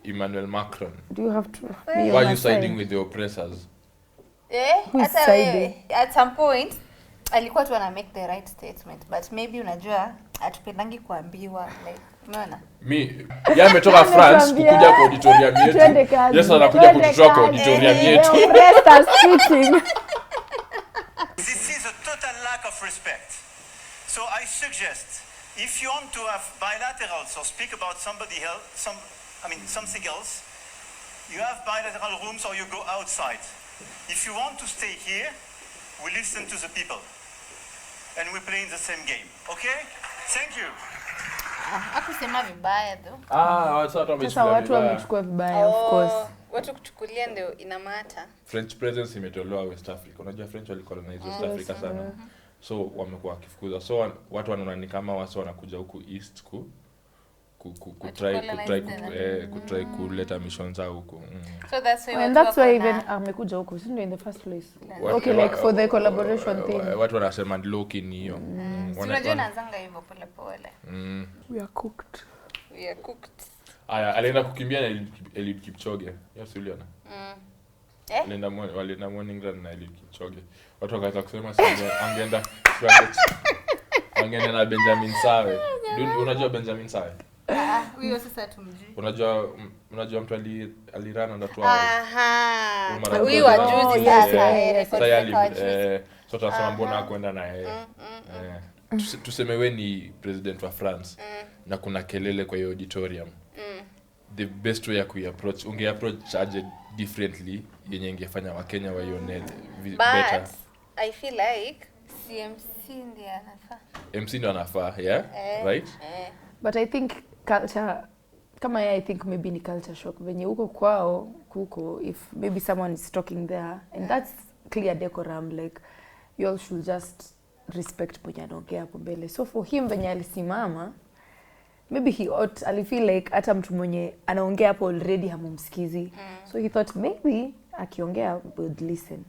Emmanuel Macron. Do you have to Why are you siding with the oppressors? At some point alikuwa tu ana make the right statement, but maybe unajua atupendangi kuambiwa, like umeona yeye ametoka France kukuja kwa auditorium yetu. Yes, anakuja kututoa kwa auditorium yetu. This is a total lack of respect. So I suggest, if you want to have bilaterals or speak about something else, you have bilateral rooms or you go outside. If you want to stay here, we listen to the people. And we play in the same game. Okay? Thank you. Hakusema vibaya though. Watu wamechukua vibaya, of course. Watu kuchukulia ndio inamata. French presence imetolewa West Africa. Unajua French walicolonize West Africa sana. So wamekuwa kifukuza. So watu wanaona ni kama watu wanakuja huku east try kuleta missions zao huko. So that's why even amekuja huko in the first place. Okay, like for the collaboration thing. Watu wanasema loki ni hiyo. Unajua naanzanga hivyo pole pole. We are cooked. Alienda kukimbia na Eliud Kipchoge. Yes, uliona? Walienda morning run na Eliud Kipchoge. Watu wakaanza kusema angeenda na Benjamin Sawe. Unajua Benjamin Sawe? Huyo sasa tumjui. Unajua mtu alirana na tu. Huyo wajuzi sasa. So tunasema mbona kwenda na yeye. Tuseme wewe ni president wa France na kuna kelele kwa hiyo auditorium. The best way ya kuapproach, ungeapproach aje differently yenye ingefanya Wakenya waione better. But I feel like MC ndiye anafaa. Yeah? Right? But I think culture, I think maybe ni culture shock. Venye uko kwao, kuko, if maybe someone is talking there, and that's clear decorum, like, you all should just respect mwenye anaongea hapo mbele. So for him, venye alisimama, maybe he ought, I feel like, hata mtu mwenye anaongea hapo already hamumsikizi. So he thought maybe, akiongea, would listen.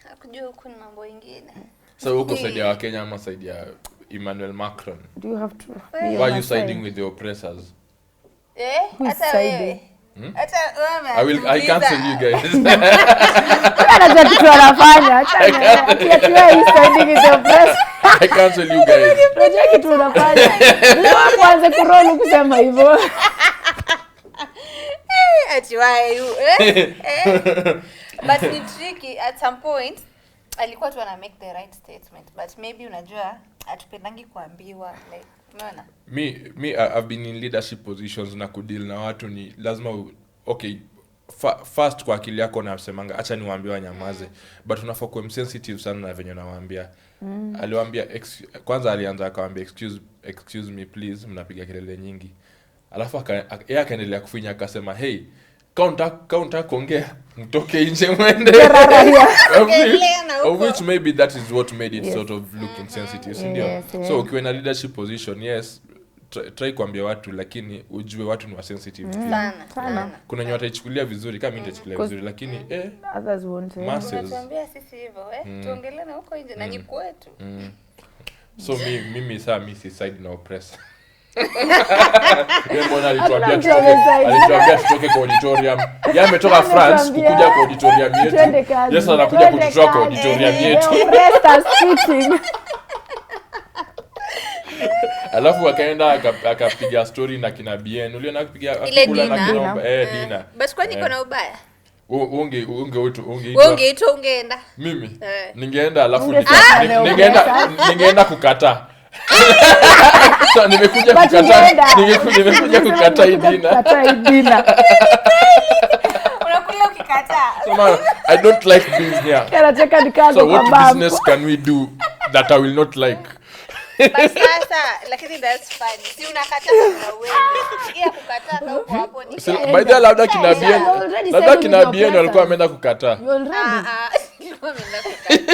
Hakujua huko ni mambo ingine. So huko side ya Wakenya ama side ya Emmanuel Macron? Do you have to Why are you siding with the oppressors? Who's siding? I cancel you guys. Anajua kitu anafanya. Atiwa is siding with the oppressors. I cancel you guys. Unajua kitu unafanya. Leo kwanza kurolu kusema hivyo. Atiwa you. But ni tricky at some point. Alikuwa tu ana make the right statement, but maybe unajua atupendangi kuambiwa, like umeona. I've been in leadership positions na kudeal na watu ni lazima first kwa akili yako na usemanga acha niwaambie wanyamaze, but unafaa kuwa sensitive sana na venye nawaambia. Aliwaambia kwanza alianza akawaambia excuse me please, mnapiga kelele nyingi. Alafu yeye akaendelea kufinya akasema hey, counter kuongea mtoke nje mwende. Of which maybe that is what made it sort of look insensitive, ndio. So ukiwa na leadership position, yes, try kuambia watu, lakini ujue watu ni sensitive sana. Kuna nyota ichukulia vizuri kama mimi nitachukulia vizuri, lakini others won't. Unatuambia sisi hivyo tuongelee na huko nje na ni kwetu. So mimi si side na oppress. Yeye mbona alituambia tutoke kwa auditorium. Yeye ametoka France kukuja kwa auditorium yetu. Yes, anakuja kututoa kwa auditorium yetu. Alafu akaenda akapiga story na kina Bien. Uliona kupiga akula na kina Dina. But kwani kuna ubaya? Ungeenda. Mimi ningeenda alafu ningeenda kukataa. So nimekuja kukataa Dina. Unakula ukikataa. So I don't like being here. So what business can we do that I will not like? But sasa, lakini that's funny. Si unakataa na wewe. Sikia kukataa huko hapo ni. By the labda kina Bien walikuwa wameenda kukataa. You already. Walikuwa wameenda kukataa.